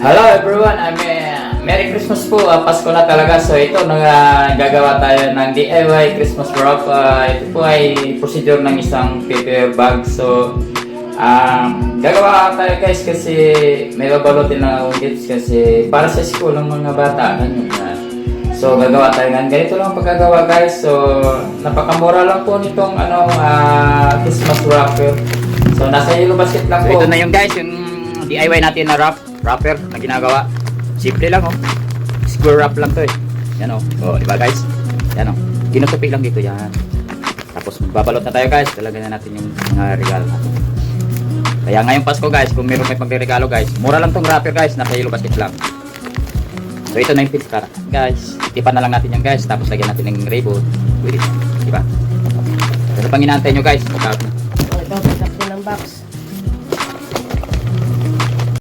Hello everyone, Merry Christmas po. Pasko na talaga. So ito, gagawa tayo ng DIY Christmas wrap. Ito po ay procedure ng isang paper bag. So gagawa tayo guys kasi may babalutin na akong gifts kasi para sa school ng mga bata. So gagawa tayo ng ganito lang ang paggagawa guys. So napakamura lang po nitong Christmas wrapper. So nasa yellow basket lang po. So, ito na yung guys, yung DIY natin na wrapper na ginagawa. Simple lang square wrap lang to Yan di ba guys? Yan Tinutupi lang dito yan. Tapos magbabalot na tayo guys. Talagyan na natin yung mga regalo natin. Kaya ngayong Pasko guys, kung meron may pagre-regalo guys, mura lang tong wrapper guys, nasa yellow basket lang. So ito na yung filter guys. Itipan na lang natin yan guys. Tapos lagyan natin ng ribbon. Pwede. Di ba? Ano pang inaantay nyo guys? Ito, pick up ko ng box.